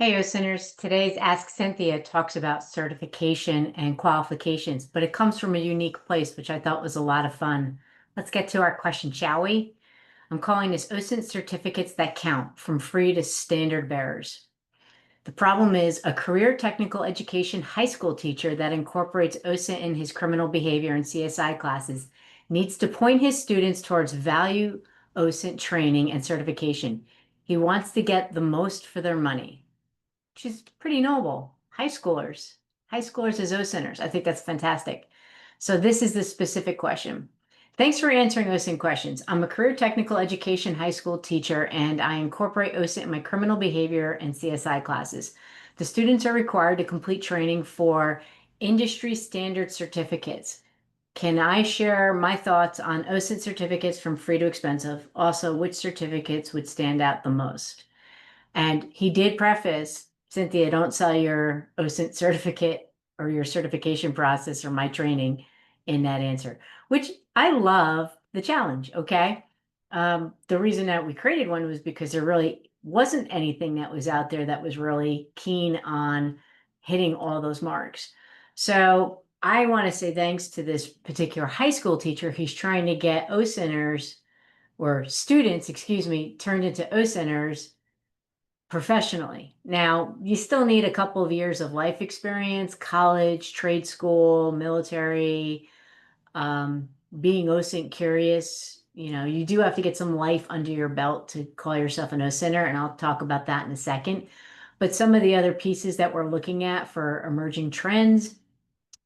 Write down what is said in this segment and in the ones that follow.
Hey, OSINTers. Today's Ask Cynthia talks about certification and qualifications, but it comes from a unique place, which I thought was a lot of fun. Let's get to our question, shall we? I'm calling this OSINT certificates that count from free to standard bearers. The problem is a career technical education high school teacher that incorporates OSINT in his criminal behavior and CSI classes needs to point his students towards value OSINT training and certification. He wants to get the most for their money, which is pretty noble. High schoolers as OSINTers. I think that's fantastic. So this is the specific question. Thanks for answering OSINT questions. I'm a career technical education high school teacher, and I incorporate OSINT in my criminal behavior and CSI classes. The students are required to complete training for industry standard certificates. Can I share my thoughts on OSINT certificates from free to expensive? Also, which certificates would stand out the most? And he did preface, Cynthia, don't sell your OSINT certificate or your certification process or my training in that answer, which I love the challenge. Okay. The reason that we created one was because there really wasn't anything that was out there that was really keen on hitting all those marks. So I want to say thanks to this particular high school teacher. He's trying to get OSINTers or students, excuse me, turned into OSINTers professionally. Now, you still need a couple of years of life experience, college, trade school, military, being OSINT curious. You do have to get some life under your belt to call yourself an OSINTer, and I'll talk about that in a second. But some of the other pieces that we're looking at for emerging trends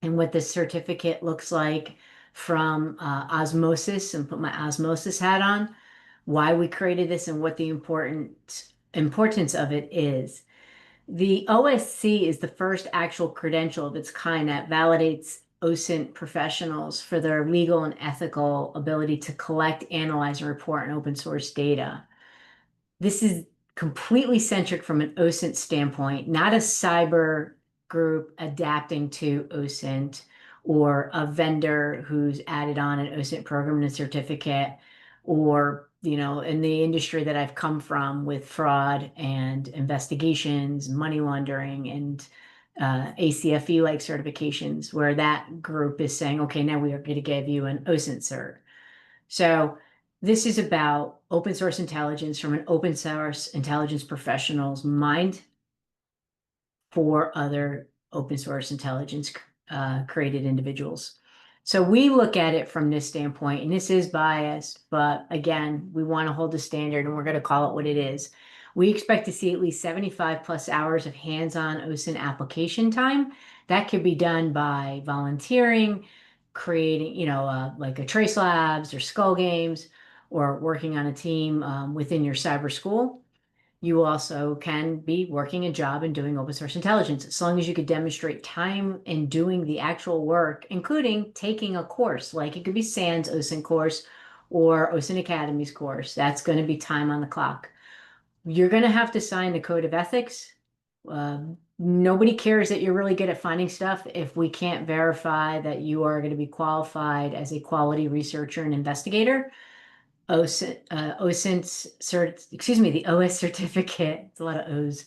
and what this certificate looks like from osmosis, and put my osmosis hat on, why we created this and what the importance of it is. The OSC is the first actual credential of its kind that validates OSINT professionals for their legal and ethical ability to collect, analyze, and report on open source data. This is completely centric from an OSINT standpoint, not a cyber group adapting to OSINT or a vendor who's added on an OSINT program and a certificate, or in the industry that I've come from with fraud and investigations, money laundering, and ACFE-like certifications, where that group is saying, okay, now we are going to give you an OSINT cert. So this is about open source intelligence from an open source intelligence professional's mind for other open source intelligence created individuals. So we look at it from this standpoint, and this is biased, but again, we want to hold the standard and we're going to call it what it is. We expect to see at least 75 plus hours of hands-on OSINT application time. That could be done by volunteering, creating, like a Trace Labs or Skull Games, or working on a team within your cyber school. You also can be working a job and doing open source intelligence, as long as you could demonstrate time in doing the actual work, including taking a course, like it could be SANS OSINT course or OSINT Academy's course. That's going to be time on the clock. You're going to have to sign the code of ethics. Nobody cares that you're really good at finding stuff if we can't verify that you are going to be qualified as a quality researcher and investigator. OSINT's the OS certificate, it's a lot of O's,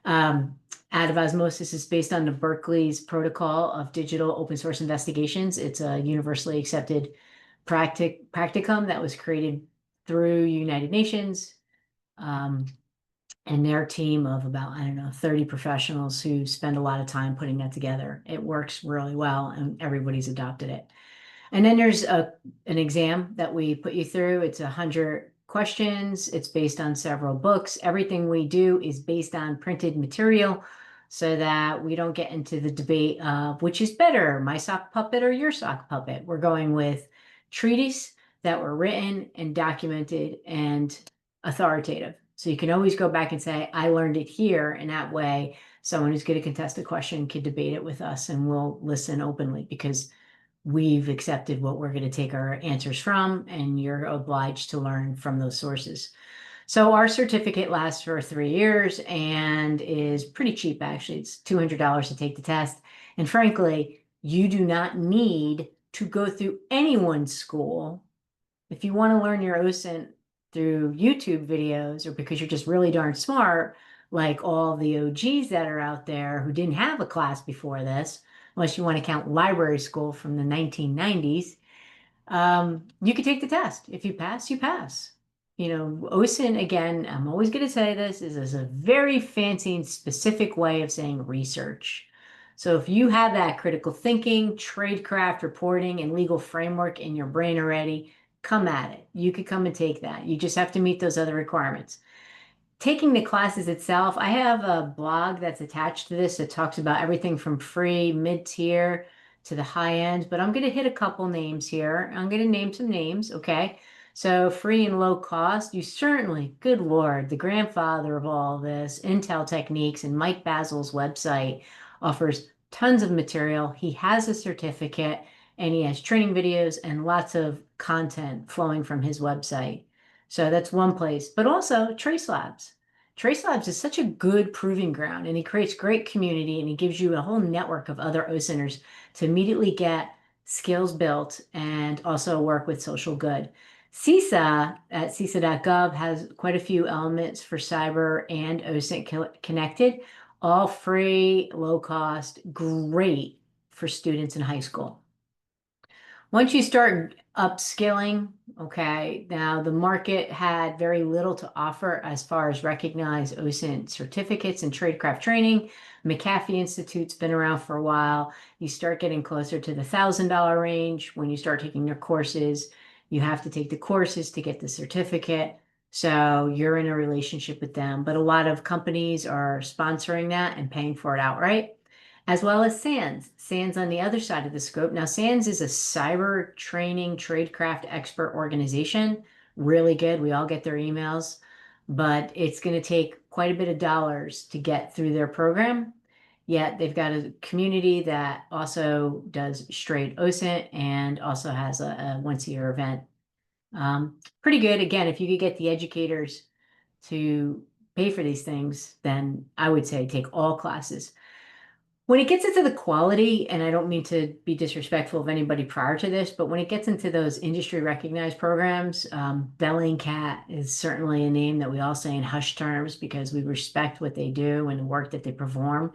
out of osmosis is based on the Berkeley's protocol of digital open source investigations. It's a universally accepted practicum that was created through United Nations, and their team of about, 30 professionals who spend a lot of time putting that together. It works really well, and everybody's adopted it. And then there's an exam that we put you through. It's 100 questions. It's based on several books. Everything we do is based on printed material so that we don't get into the debate of which is better, my sock puppet or your sock puppet. We're going with treatises that were written and documented and authoritative. So you can always go back and say, I learned it here. And that way, someone who's going to contest a question can debate it with us, and we'll listen openly, because we've accepted what we're going to take our answers from, and you're obliged to learn from those sources. So our certificate lasts for 3 years and is pretty cheap, actually. It's $200 to take the test. And frankly, you do not need to go through anyone's school. If you want to learn your OSINT through YouTube videos, or because you're just really darn smart, like all the OGs that are out there who didn't have a class before this, unless you want to count library school from the 1990s. You could take the test. If you pass, you pass. OSINT, again, I'm always going to say this, is a very fancy and specific way of saying research. So if you have that critical thinking, tradecraft reporting, and legal framework in your brain already, come at it. You could come and take that. You just have to meet those other requirements. Taking the classes itself, I have a blog that's attached to this that talks about everything from free, mid-tier to the high end, but I'm going to hit a couple names here. I'm going to name some names, okay? So free and low cost, you certainly, good Lord, the grandfather of all this, Intel Techniques and Mike Basil's website offers tons of material. He has a certificate and he has training videos and lots of content flowing from his website. So that's one place, but also Trace Labs. Trace Labs is such a good proving ground and he creates great community and he gives you a whole network of other OSINTers to immediately get skills built and also work with social good. CISA at CISA.gov has quite a few elements for cyber and OSINT connected, all free, low cost, great for students in high school. Once you start upskilling, okay, now the market had very little to offer as far as recognized OSINT certificates and tradecraft training. McAfee Institute's been around for a while. You start getting closer to the $1,000 range when you start taking their courses. You have to take the courses to get the certificate. So you're in a relationship with them. But a lot of companies are sponsoring that and paying for it outright, as well as SANS. SANS on the other side of the scope. Now, SANS is a cyber training tradecraft expert organization. Really good. We all get their emails, but it's going to take quite a bit of dollars to get through their program. Yet they've got a community that also does straight OSINT and also has a once-a-year event. Pretty good. Again, if you could get the educators to pay for these things, then I would say take all classes. When it gets into the quality, and I don't mean to be disrespectful of anybody prior to this, but when it gets into those industry recognized programs, Bellingcat is certainly a name that we all say in hush terms because we respect what they do and the work that they perform.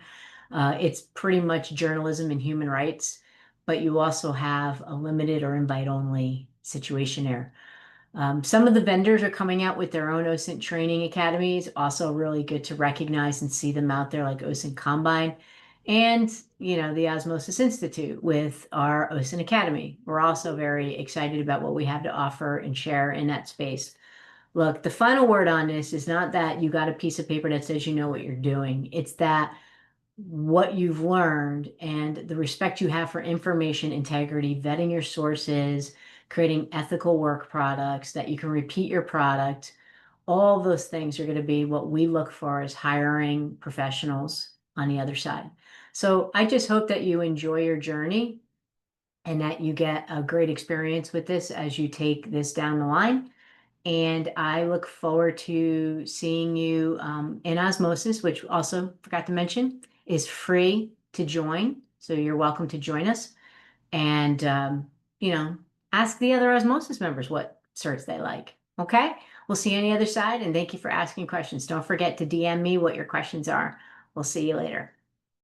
It's pretty much journalism and human rights, but you also have a limited or invite only situation there. Some of the vendors are coming out with their own OSINT training academies, also really good to recognize and see them out there like OSINT Combine. And, the Osmosis Institute with our OSINT Academy. We're also very excited about what we have to offer and share in that space. Look, the final word on this is not that you got a piece of paper that says you know what you're doing. It's that what you've learned and the respect you have for information integrity, vetting your sources, creating ethical work products, that you can repeat your product. All those things are going to be what we look for as hiring professionals on the other side. So I just hope that you enjoy your journey and that you get a great experience with this as you take this down the line. And I look forward to seeing you in Osmosis, which also forgot to mention is free to join. So you're welcome to join us. And, ask the other Osmosis members what certs they like. Okay? We'll see you on the other side. And thank you for asking questions. Don't forget to DM me what your questions are. We'll see you later.